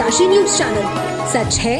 Kashi news channel, सच है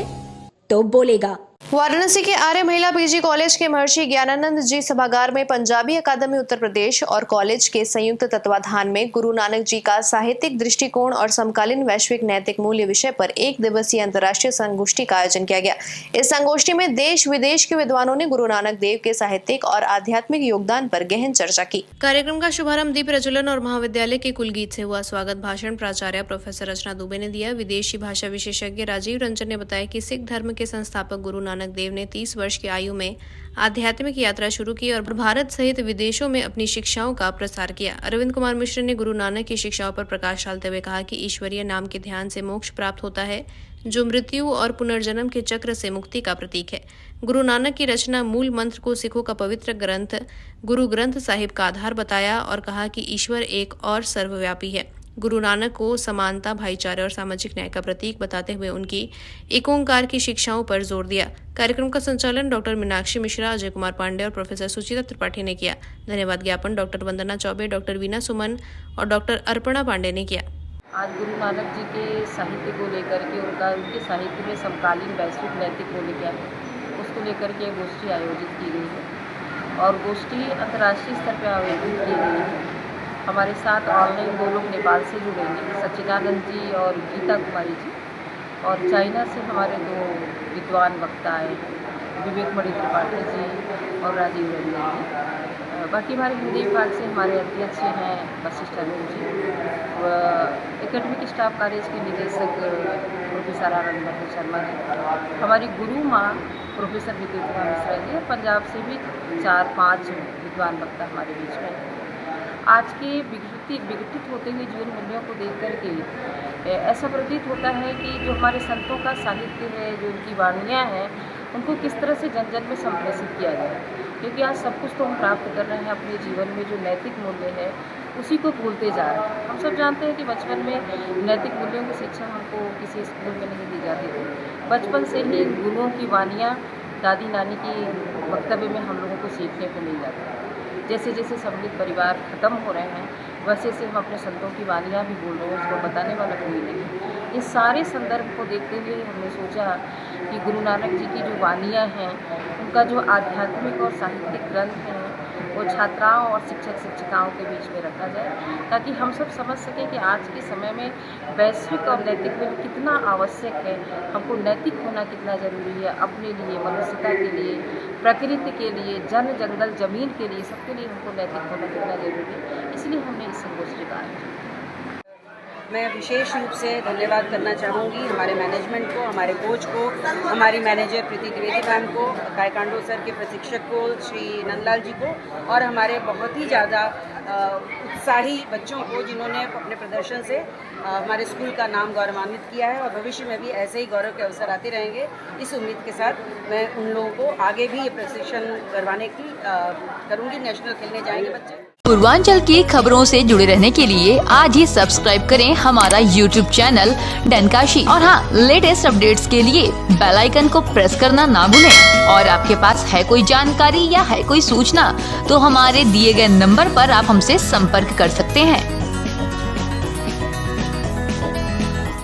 तो बोलेगा। वाराणसी के आर्य महिला पीजी कॉलेज के महर्षि ज्ञानानंद जी सभागार में पंजाबी अकादमी उत्तर प्रदेश और कॉलेज के संयुक्त तत्वाधान में गुरु नानक जी का साहित्यिक दृष्टिकोण और समकालीन वैश्विक नैतिक मूल्य विषय पर एक दिवसीय अंतर्राष्ट्रीय संगोष्ठी का आयोजन किया गया। इस संगोष्ठी में देश विदेश के विद्वानों ने गुरु नानक देव के साहित्यिक और आध्यात्मिक योगदान पर गहन चर्चा की। कार्यक्रम का शुभारंभ दीप प्रज्वलन और महाविद्यालय के कुलगीत से हुआ। स्वागत भाषण प्राचार्य प्रोफेसर रचना दुबे ने दिया। विदेशी भाषा विशेषज्ञ राजीव रंजन ने बताया कि सिख धर्म के संस्थापक गुरु नानक देव ने 30 वर्ष की आयु में आध्यात्मिक यात्रा शुरू की और भारत सहित विदेशों में अपनी शिक्षाओं का प्रसार किया। अरविंद कुमार मिश्र ने गुरु नानक की शिक्षाओं पर प्रकाश डालते हुए कहा कि ईश्वरीय नाम के ध्यान से मोक्ष प्राप्त होता है, जो मृत्यु और पुनर्जन्म के चक्र से मुक्ति का प्रतीक है। गुरु नानक की रचना मूल मंत्र को सिखों का पवित्र ग्रंथ गुरु ग्रंथ साहिब का आधार बताया और कहा कि ईश्वर एक और सर्वव्यापी है। गुरु नानक को समानता, भाईचारे और सामाजिक न्याय का प्रतीक बताते हुए उनकी एक ओंकार की शिक्षाओं पर जोर दिया। कार्यक्रम का संचालन डॉक्टर मीनाक्षी मिश्रा, अजय कुमार पांडे और प्रोफेसर सुचिता त्रिपाठी ने किया। धन्यवाद ज्ञापन डॉक्टर वंदना चौबे, डॉक्टर वीना सुमन और डॉक्टर अर्पणा पांडे ने किया। आज गुरु नानक जी के साहित्य को लेकर के उनके साहित्य में समकालीन वैश्विक नैतिक मूल्य क्या है, उसको लेकर के गोष्ठी आयोजित की गई है और गोष्ठी अंतर्राष्ट्रीय स्तर पर आयोजित की गई है। हमारे साथ ऑनलाइन 2 लोग नेपाल से जुड़े हैं, सच्चिदानंद जी और गीता कुमारी जी, और चाइना से हमारे 2 विद्वान वक्ता आए हैं, विवेक मणि त्रिपाठी जी और राजीव रंजन जी। बाकी हमारे हिंदी विभाग से हमारे अध्यक्ष हैं Vashishtha Arun ji, academic staff college के निदेशक प्रोफेसर आनंद शर्मा जी, हमारी गुरु माँ प्रोफेसर विद्युत मिश्रा जी, और पंजाब से भी 4-5 विद्वान वक्ता हमारे बीच में हैं। आज के विघटित होते हुए जीवन मूल्यों को देख करके ऐसा प्रतीत होता है कि जो हमारे संतों का साहित्य है, जो उनकी वाणियाँ हैं, उनको किस तरह से जन जन में संप्रेषित किया जाए, क्योंकि आज सब कुछ तो हम प्राप्त कर रहे हैं अपने जीवन में, जो नैतिक मूल्य है उसी को भूलते जा रहे हैं। हम सब जानते हैं कि बचपन में नैतिक मूल्यों की शिक्षा हमको किसी स्कूल में नहीं दी जाती थी। बचपन से ही गुरुओं की वाणियाँ दादी नानी की वक्तव्य में हम लोगों को सीखने को मिल जाती है। जैसे जैसे सम्मिलित परिवार ख़त्म हो रहे हैं, वैसे से हम अपने संतों की वाणियाँ भी बोल रहे हैं, उसको बताने वाला कोई नहीं। इस सारे संदर्भ को देखते हुए हमने सोचा कि गुरु नानक जी की जो वाणियाँ हैं, उनका जो आध्यात्मिक और साहित्यिक ग्रंथ है, वो छात्राओं और शिक्षक-शिक्षिकाओं के बीच में रखा जाए, ताकि हम सब समझ सकें कि आज के समय में वैश्विक और नैतिक मूल्य कितना आवश्यक है, हमको नैतिक होना कितना ज़रूरी है, अपने लिए, मनुष्यता के लिए, प्रकृति के लिए, जन जंगल ज़मीन के लिए, सबके लिए हमको नैतिक होना कितना ज़रूरी है। इसलिए हमने इस संगोष्ठी का आयोजन किया। मैं विशेष रूप से धन्यवाद करना चाहूँगी हमारे मैनेजमेंट को, हमारे कोच को, हमारी मैनेजर प्रीति द्विवेदी मैम को, ताइक्वांडो सर के प्रशिक्षक को श्री नंदलाल जी को, और हमारे बहुत ही ज़्यादा उत्साही बच्चों को, जिन्होंने अपने प्रदर्शन से हमारे स्कूल का नाम गौरवान्वित किया है, और भविष्य में भी ऐसे ही गौरव के अवसर आते रहेंगे। इस उम्मीद के साथ मैं उन लोगों को आगे भी ये प्रशिक्षण करवाने की करूँगी। नेशनल खेलने जाएंगे बच्चे। पूर्वांचल की खबरों से जुड़े रहने के लिए आज ही सब्सक्राइब करें हमारा YouTube चैनल डनकाशी, और हाँ, लेटेस्ट अपडेट्स के लिए बेल आइकन को प्रेस करना ना भूलें। और आपके पास है कोई जानकारी या है कोई सूचना, तो हमारे दिए गए नंबर पर आप हमसे संपर्क कर सकते हैं।